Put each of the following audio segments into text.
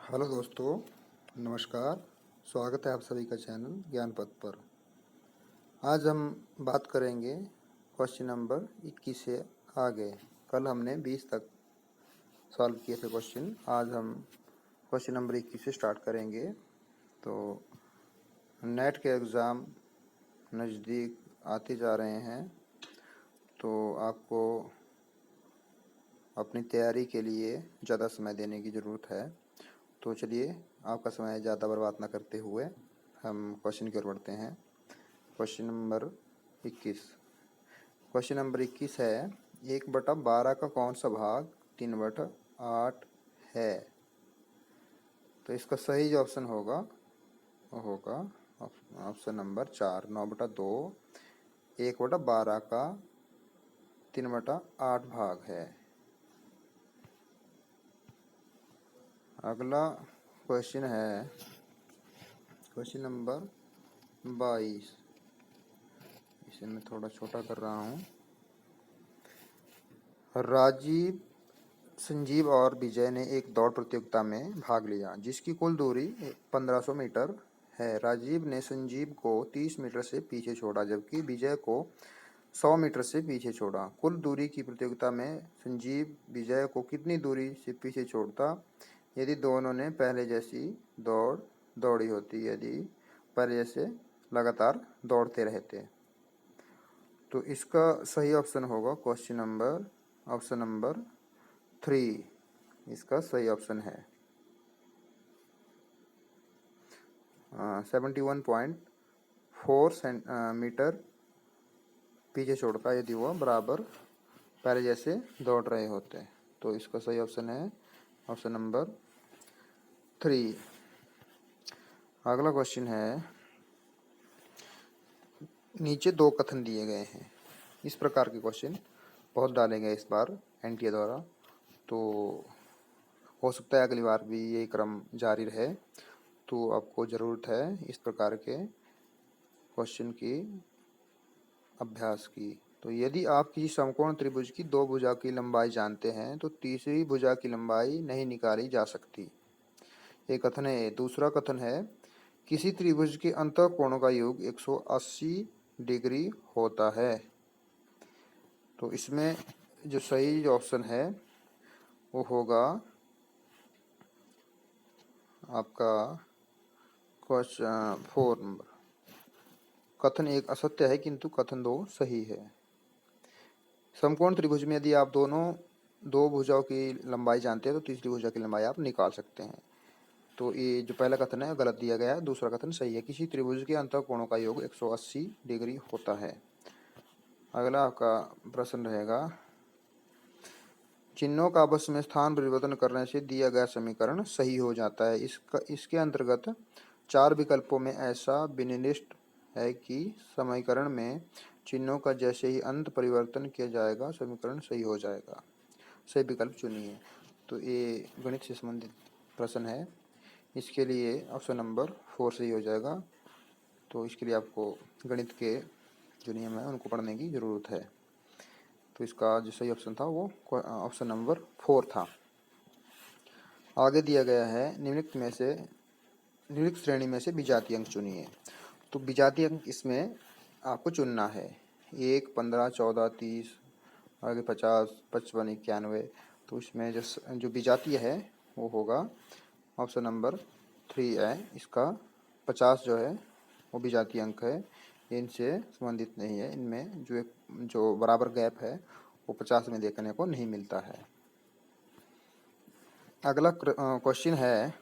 Hello दोस्तों, नमस्कार। स्वागत है आप सभी का चैनल ज्ञान पथ पर। आज हम बात करेंगे क्वेश्चन नंबर 21 से आगे। कल हमने 20 तक सॉल्व किए थे क्वेश्चन। आज हम क्वेश्चन नंबर 21 से स्टार्ट करेंगे। तो नेट के एग्ज़ाम नज़दीक आते जा रहे हैं, तो आपको अपनी तैयारी के लिए ज़्यादा समय देने की ज़रूरत है। तो चलिए, आपका समय ज़्यादा बर्बाद ना करते हुए हम क्वेश्चन की ओर बढ़ते हैं। Question number 21। क्वेश्चन नंबर 21 है, 1/12 का कौन सा भाग 3/8 है? तो इसका सही जो ऑप्शन होगा वो होगा ऑप्शन नंबर 4, 9/2 1/12 का 3/8 भाग है। अगला क्वेश्चन है क्वेश्चन नंबर 22। इसे मैं थोड़ा छोटा कर रहा हूँ। राजीव, संजीव और विजय ने एक दौड़ प्रतियोगिता में भाग लिया जिसकी कुल दूरी 1500 मीटर है। राजीव ने संजीव को 30 मीटर से पीछे छोड़ा जबकि विजय को 100 मीटर से पीछे छोड़ा। कुल दूरी की प्रतियोगिता में संजीव विजय को कितनी दूरी से पीछे छोड़ता यदि दोनों ने पहले जैसी दौड़ दौड़ी होती, यदि पहले जैसे लगातार दौड़ते रहते? तो इसका सही ऑप्शन होगा ऑप्शन नंबर 3। इसका सही ऑप्शन है 71.4 मीटर पीछे छोड़ता यदि वह बराबर पहले जैसे दौड़ रहे होते। तो इसका सही ऑप्शन है ऑप्शन नंबर 3। अगला क्वेश्चन है, नीचे दो कथन दिए गए हैं। इस प्रकार के क्वेश्चन बहुत डाले गए इस बार एनटीए द्वारा, तो हो सकता है अगली बार भी ये क्रम जारी रहे। तो आपको ज़रूरत है इस प्रकार के क्वेश्चन की अभ्यास की। तो यदि आप किसी समकोण त्रिभुज की दो भुजा की लंबाई जानते हैं तो तीसरी भुजा की लंबाई नहीं निकाली जा सकती। एक कथन है। दूसरा कथन है, किसी त्रिभुज के अंतःकोणों का योग 180 डिग्री होता है। तो इसमें जो सही ऑप्शन है वो होगा आपका क्वेश्चन 4 नंबर। कथन 1 असत्य है किंतु कथन 2 सही है। समकोण त्रिभुज में यदि आप दो भुजाओं की लंबाई जानते हैं तो तीसरी भुजा की लंबाई आप निकाल सकते हैं। तो ये जो पहला कथन है गलत दिया गया है, दूसरा कथन सही है। किसी त्रिभुज के अंतःकोणों का योग 180 डिग्री होता है। अगला आपका प्रश्न रहेगा, चिन्हों का आपस में स्थान परिवर्तन करने से दिया गया समीकरण सही हो जाता है। इसके अंतर्गत 4 विकल्पों में ऐसा विनिर्दिष्ट है कि समीकरण में चिन्हों का जैसे ही अंत परिवर्तन किया जाएगा समीकरण सही हो जाएगा। सही विकल्प चुनिए। तो ये गणित से संबंधित प्रश्न है। इसके लिए ऑप्शन नंबर 4 सही हो जाएगा। तो इसके लिए आपको गणित के जो नियम है उनको पढ़ने की ज़रूरत है। तो इसका जो सही ऑप्शन था वो ऑप्शन नंबर 4 था। आगे दिया गया है, निम्नलिखित श्रेणी में से विजातीय अंक चुनिए। तो विजातीय अंक इसमें आपको चुनना है 1, 15, 14, 30, आगे 50, 55, 91। तो इसमें जो विजातीय है वो होगा ऑप्शन नंबर 3 है। इसका 50 जो है वो विजातीय अंक है, इनसे संबंधित नहीं है। इनमें जो बराबर गैप है वो 50 में देखने को नहीं मिलता है। अगला क्वेश्चन है,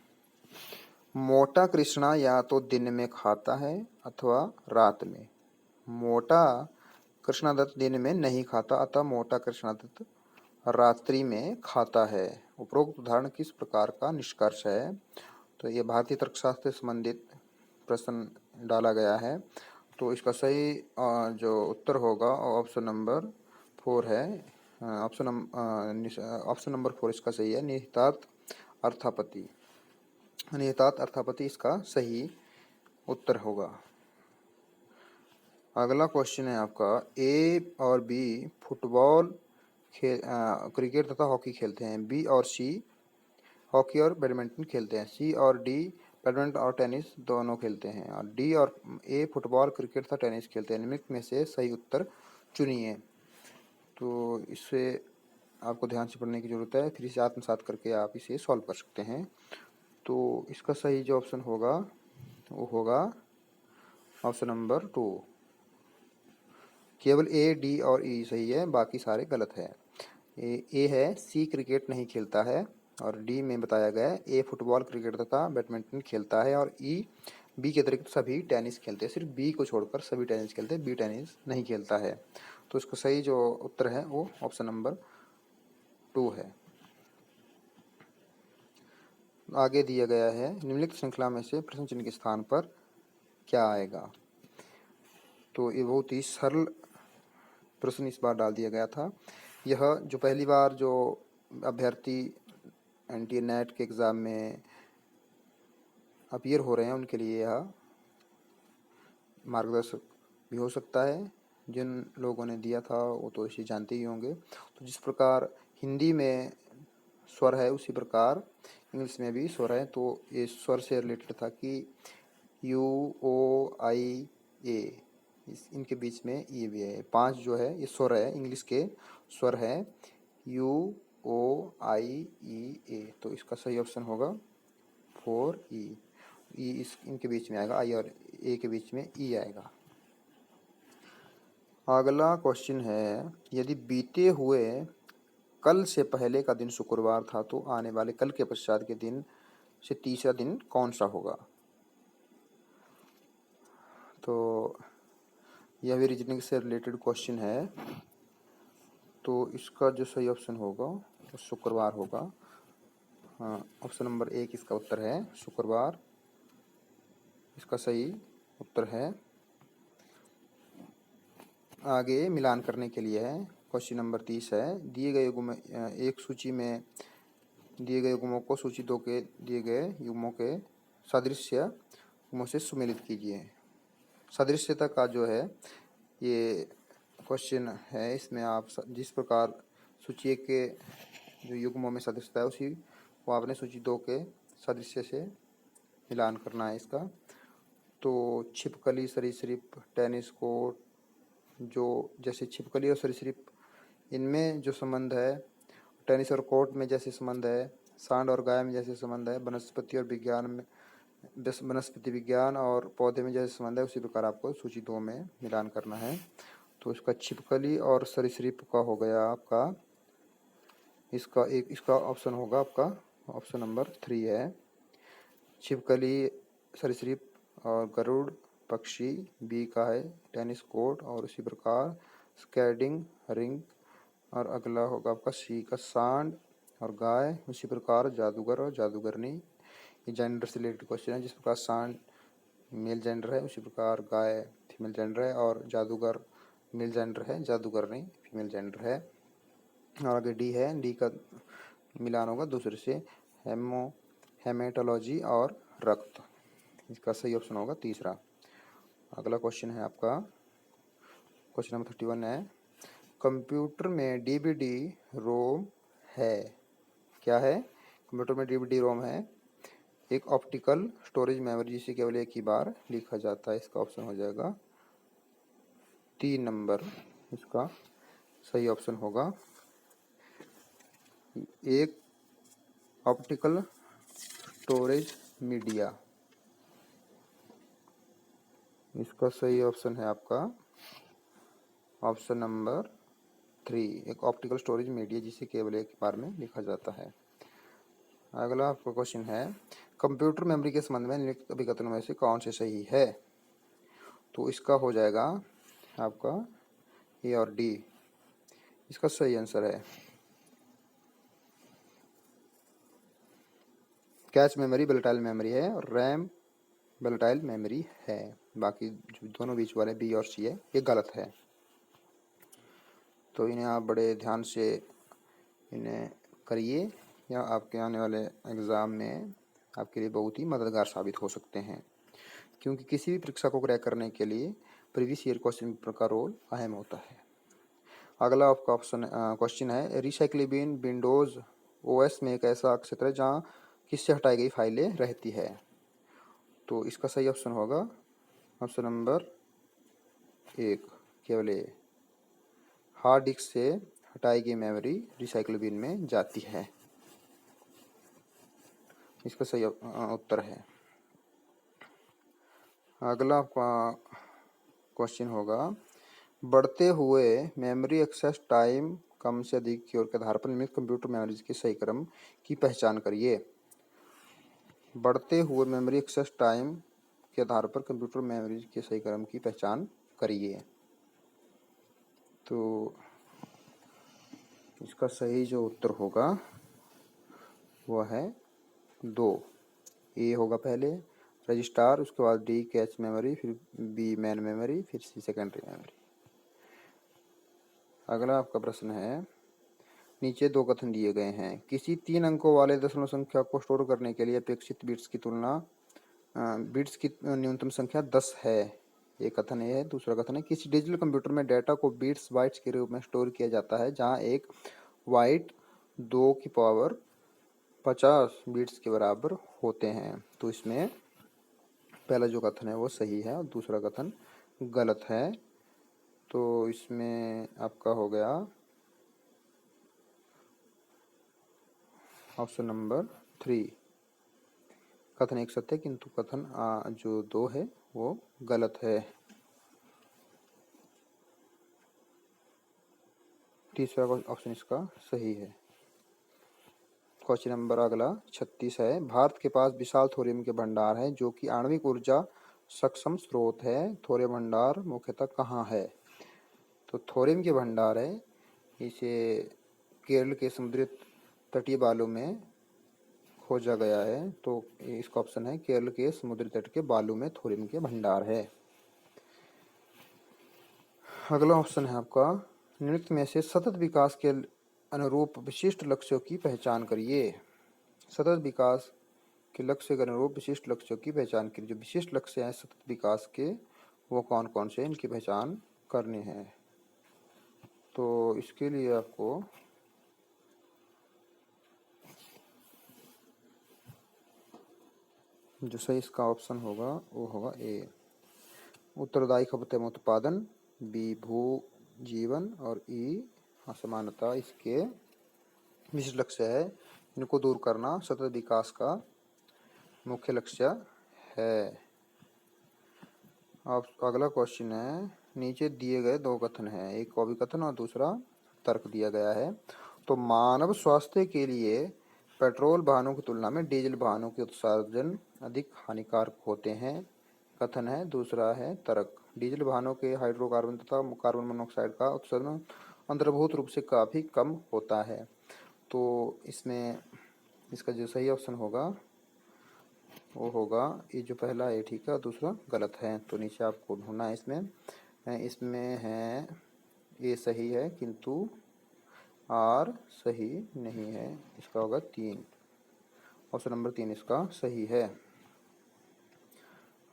मोटा कृष्णा या तो दिन में खाता है अथवा रात में। मोटा कृष्णादत्त दिन में नहीं खाता अतः मोटा कृष्णादत्त रात्रि में खाता है। उपरोक्त उदाहरण किस प्रकार का निष्कर्ष है? तो ये भारतीय तर्कशास्त्र से संबंधित प्रश्न डाला गया है। तो इसका सही जो उत्तर होगा ऑप्शन नंबर 4 है। ऑप्शन नंबर 4 इसका सही है, निहितार्थ अर्थापत्ति। निहितार्थ अर्थापत्ति इसका सही उत्तर होगा। अगला क्वेश्चन है आपका, ए और बी फुटबॉल क्रिकेट तथा हॉकी खेलते हैं। बी और सी हॉकी और बैडमिंटन खेलते हैं। सी और डी बैडमिंटन और टेनिस दोनों खेलते हैं। और डी और ए फुटबॉल, क्रिकेट तथा टेनिस खेलते हैं। निम्नलिखित में से सही उत्तर चुनिए। तो इससे आपको ध्यान से पढ़ने की ज़रूरत है, फिर इसे आत्मसात करके आप इसे सॉल्व कर सकते हैं। तो इसका सही जो ऑप्शन होगा वो होगा ऑप्शन नंबर 2। केवल ए, डी और ई सही है, बाकी सारे गलत है। ए है सी क्रिकेट नहीं खेलता है, और डी में बताया गया है ए फुटबॉल, क्रिकेट तथा बैडमिंटन खेलता है, और ई बी के अतिरिक्त सभी टेनिस खेलते हैं। सिर्फ बी को छोड़कर सभी टेनिस खेलते हैं, बी टेनिस नहीं खेलता है। तो इसका सही जो उत्तर है वो ऑप्शन नंबर 2 है। आगे दिया गया है निम्नलिखित श्रृंखला में से प्रश्न चिन्ह के स्थान पर क्या आएगा। तो ये बहुत ही सरल प्रश्न इस बार डाल दिया गया था। यह जो पहली बार जो अभ्यर्थी एनटीए नेट के एग्ज़ाम में अपीयर हो रहे हैं उनके लिए यह मार्गदर्शक भी हो सकता है। जिन लोगों ने दिया था वो तो इसे जानते ही होंगे। तो जिस प्रकार हिंदी में स्वर है उसी प्रकार इंग्लिश में भी स्वर है। तो ये स्वर से रिलेटेड था कि यू, ओ, आई, ए, इनके बीच में ये भी है। 5 जो है ये स्वर है, इंग्लिश के स्वर है यू, ओ, आई, ई, ए। तो इसका सही ऑप्शन होगा 4 ई। इस इनके बीच में आएगा, आई और ए के बीच में ई आएगा। अगला क्वेश्चन है, यदि बीते हुए कल से पहले का दिन शुक्रवार था तो आने वाले कल के पश्चात के दिन से तीसरा दिन कौन सा होगा। तो यह भी रीजनिंग से रिलेटेड क्वेश्चन है। तो इसका जो सही ऑप्शन होगा वो शुक्रवार होगा। हाँ, ऑप्शन नंबर 1 इसका उत्तर है शुक्रवार, इसका सही उत्तर है। आगे मिलान करने के लिए है। क्वेश्चन नंबर 30 है, दिए गए युग्म एक सूची में दिए गए युग्मों को सूची 2 के दिए गए युग्मों के सादृश्य युग्मों से सुमेलित कीजिए। सादृश्यता का जो है ये क्वेश्चन है, इसमें आप जिस प्रकार सूची 1 के जो युग्मों में सदस्यता है उसी को आपने सूची 2 के सदस्य से मिलान करना है इसका। तो छिपकली, सरीसृप, टेनिस कोर्ट, जो जैसे छिपकली और सरीसृप इनमें जो संबंध है, टेनिस और कोर्ट में जैसे संबंध है, सांड और गाय में जैसे संबंध है, वनस्पति और विज्ञान में, वनस्पति विज्ञान और पौधे में जैसे संबंध है, उसी प्रकार आपको सूची 2 में मिलान करना है। तो इसका छिपकली और सरीसृप का हो गया आपका, इसका ऑप्शन होगा आपका ऑप्शन नंबर 3 है। छिपकली, सरीसृप और गरुड़ पक्षी बी का है टेनिस कोर्ट, और उसी प्रकार स्कैडिंग रिंग, और अगला होगा आपका सी का सांड और गाय, उसी प्रकार जादूगर और जादूगरनी। ये जेंडर से रिलेटेड क्वेश्चन है। जिस प्रकार सांड मेल जेंडर है उसी प्रकार गाय फीमेल जेंडर है, और जादूगर मेल जेंडर है, जादूगरनी फीमेल जेंडर है। और आगे डी है, डी का मिलान होगा दूसरे से हेमेटोलॉजी और रक्त। इसका सही ऑप्शन होगा तीसरा। अगला क्वेश्चन है आपका क्वेश्चन नंबर 31 है, कंप्यूटर में डीवीडी रोम है। क्या है? कंप्यूटर में डीवीडी रोम है एक ऑप्टिकल स्टोरेज मेमोरी जिसे केवल एक ही बार लिखा जाता है। इसका ऑप्शन हो जाएगा 3 नंबर, इसका सही ऑप्शन होगा एक ऑप्टिकल स्टोरेज मीडिया। इसका सही ऑप्शन है आपका ऑप्शन नंबर 3, एक ऑप्टिकल स्टोरेज मीडिया जिसे केवल एक बार में लिखा जाता है। अगला आपका क्वेश्चन है, कंप्यूटर मेमोरी के संबंध में निम्नलिखित अभिकथनों में से कौन से सही है। तो इसका हो जाएगा आपका ए और डी, इसका सही आंसर है। कैच मेमोरी वोलेटाइल मेमोरी है और रैम वोलेटाइल मेमोरी है। बाकी जो दोनों बीच वाले बी और सी है ये गलत है। तो इन्हें आप बड़े ध्यान से इन्हें करिए, या आपके आने वाले एग्ज़ाम में आपके लिए बहुत ही मददगार साबित हो सकते हैं, क्योंकि किसी भी परीक्षा को क्रैक करने के लिए प्रीवियस ईयर क्वेश्चन पेपर का रोल अहम होता है। अगला आपका ऑप्शन क्वेश्चन है, रिसाइक्लिंग बिन विंडोज़ ओएस में एक ऐसा क्षेत्र है जहाँ किससे हटाई गई फाइलें रहती है। तो इसका सही ऑप्शन होगा ऑप्शन नंबर 1, केवल ए। हार्ड डिस्क से हटाई गई मेमोरी रिसाइकल बिन में जाती है, इसका सही उत्तर है। अगला क्वेश्चन होगा, बढ़ते हुए मेमोरी एक्सेस टाइम कम से अधिक की ओर के आधार पर निम्नलिखित कंप्यूटर मेमोरीज के सही क्रम की पहचान करिए। बढ़ते हुए मेमोरी एक्सेस टाइम के आधार पर कंप्यूटर मेमोरीज के सही क्रम की पहचान करिए। तो इसका सही जो उत्तर होगा वह है 2। ए होगा पहले रजिस्टार, उसके बाद डी कैच मेमोरी, फिर बी मेन मेमोरी, फिर सी सेकेंडरी मेमोरी। अगला आपका प्रश्न है, नीचे 2 कथन दिए गए हैं। किसी 3 अंकों वाले दशमलव संख्या को स्टोर करने के लिए अपेक्षित बिट्स की न्यूनतम संख्या 10 है। एक कथन ये है। दूसरा कथन है, किसी डिजिटल कंप्यूटर में डेटा को बिट्स बाइट्स के रूप में स्टोर किया जाता है जहां एक बाइट 2 की पावर 50 बिट्स के बराबर होते हैं। तो इसमें पहला जो कथन है वो सही है और दूसरा कथन गलत है। तो इसमें आपका हो गया ऑप्शन नंबर 3। कथन 1 सत्य है किंतु कथन जो 2 है वो गलत है। तीसरा ऑप्शन इसका सही है। क्वेश्चन नंबर अगला 36 है, भारत के पास विशाल थोरियम के भंडार है जो कि आणविक ऊर्जा सक्षम स्रोत है। थोरियम भंडार मुख्यतः कहाँ है? तो थोरियम के भंडार है, इसे केरल के समुद्री तटीय बालू में खोजा गया है। तो इसका ऑप्शन है केरल के समुद्री तट के बालू में थोरियम के भंडार है। अगला ऑप्शन है आपका, निम्नलिखित में से सतत विकास के अनुरूप विशिष्ट लक्ष्यों की पहचान करिए। सतत विकास के लक्ष्य के अनुरूप विशिष्ट लक्ष्यों की पहचान करिए। जो विशिष्ट लक्ष्य हैं सतत विकास के वो कौन कौन से, इनकी पहचान करनी है। तो इसके लिए आपको जो सही इसका ऑप्शन होगा वो होगा ए, उत्तरदायी खपत एवं उत्पादन, बी भू जीवन और ई असमानता इसके विशिष्ट लक्ष्य है। इनको दूर करना सतत विकास का मुख्य लक्ष्य है। अब अगला क्वेश्चन है, नीचे दिए गए 2 कथन हैं, एक अभिकथन और दूसरा तर्क दिया गया है। तो मानव स्वास्थ्य के लिए पेट्रोल वाहनों की तुलना में डीजल वाहनों के उत्सर्जन अधिक हानिकारक होते हैं, कथन है। दूसरा है तर्क, डीजल वाहनों के हाइड्रोकार्बन तथा कार्बन मोनोऑक्साइड का उत्सर्जन अंतर्भूत रूप से काफ़ी कम होता है। तो इसमें इसका जो सही ऑप्शन होगा वो होगा ये जो पहला है ठीक है, दूसरा गलत है। तो नीचे आपको ढूंढना है इसमें है ये सही है किंतु आर सही नहीं है। इसका होगा 3, ऑप्शन नंबर 3 इसका सही है।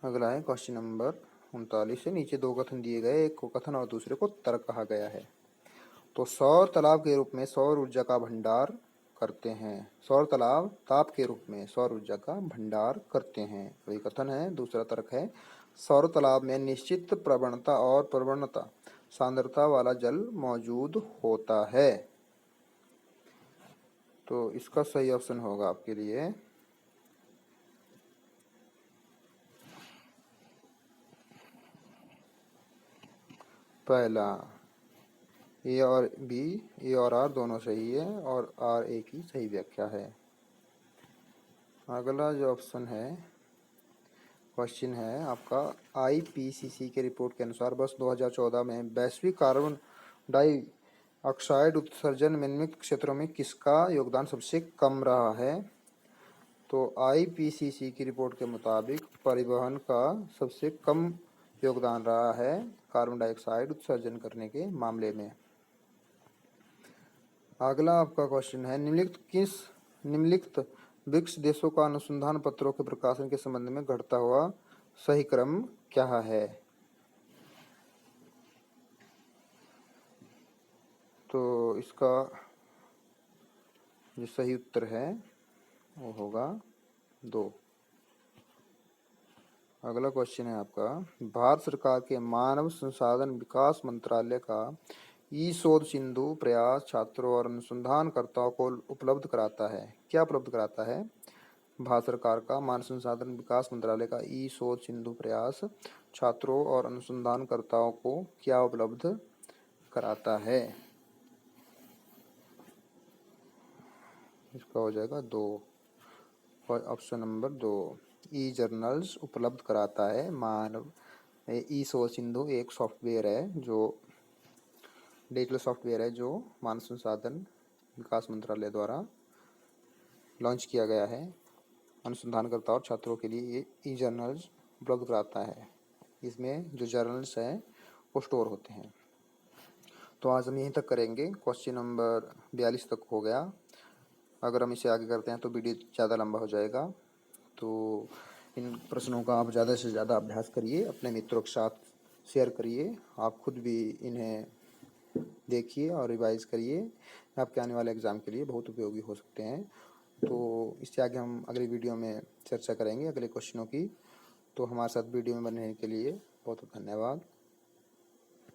अगला है क्वेश्चन नंबर 39 से नीचे 2 कथन दिए गए, एक को कथन और दूसरे को तर्क कहा गया है। तो सौर तालाब के रूप में सौर ऊर्जा का भंडार करते हैं। सौर तालाब ताप के रूप में सौर ऊर्जा का भंडार करते हैं, वही कथन है। दूसरा तर्क है, सौर तालाब में निश्चित प्रवणता और प्रवणता सांद्रता वाला जल मौजूद होता है। तो इसका सही ऑप्शन होगा आपके लिए पहला, ए और बी, ए और आर दोनों सही है और आर ए की सही व्याख्या है। अगला जो ऑप्शन है क्वेश्चन है आपका, आईपीसीसी के रिपोर्ट के अनुसार वर्ष 2014 में वैश्विक कार्बन डाइऑक्साइड उत्सर्जन में निम्नलिखित क्षेत्रों में किसका योगदान सबसे कम रहा है? तो आईपीसीसी की रिपोर्ट के मुताबिक परिवहन का सबसे कम योगदान रहा है कार्बन डाइऑक्साइड उत्सर्जन करने के मामले में। अगला आपका क्वेश्चन है, निम्नलिखित ब्रिक्स देशों का अनुसंधान पत्रों के प्रकाशन के संबंध में घटता हुआ सही क्रम क्या है? तो इसका जो सही उत्तर है वो होगा 2। अगला क्वेश्चन है आपका, भारत सरकार के मानव संसाधन विकास मंत्रालय का ई शोध सिंधु प्रयास छात्रों और अनुसंधानकर्ताओं को उपलब्ध कराता है। क्या उपलब्ध कराता है? भारत सरकार का मानव संसाधन विकास मंत्रालय का ई शोध सिंधु प्रयास छात्रों और अनुसंधानकर्ताओं को क्या उपलब्ध कराता है? इसका हो जाएगा 2, ऑप्शन नंबर 2। ई जर्नल्स उपलब्ध कराता है मानव ई शोध सिंधु एक सॉफ्टवेयर है जो डिजिटल सॉफ्टवेयर है जो मानव संसाधन विकास मंत्रालय द्वारा लॉन्च किया गया है। अनुसंधानकर्ता और छात्रों के लिए ये ई जर्नल्स उपलब्ध कराता है। इसमें जो जर्नल्स हैं वो स्टोर होते हैं। तो आज हम यहीं तक करेंगे, क्वेश्चन नंबर 42 तक हो गया। अगर हम इसे आगे करते हैं तो वीडियो ज़्यादा लंबा हो जाएगा। तो इन प्रश्नों का आप ज़्यादा से ज़्यादा अभ्यास करिए, अपने मित्रों के साथ शेयर करिए, आप खुद भी इन्हें देखिए और रिवाइज करिए। आपके आने वाले एग्ज़ाम के लिए बहुत उपयोगी हो सकते हैं। तो इससे आगे हम अगली वीडियो में चर्चा करेंगे अगले क्वेश्चनों की। तो हमारे साथ वीडियो में बने रहने के लिए बहुत बहुत धन्यवाद।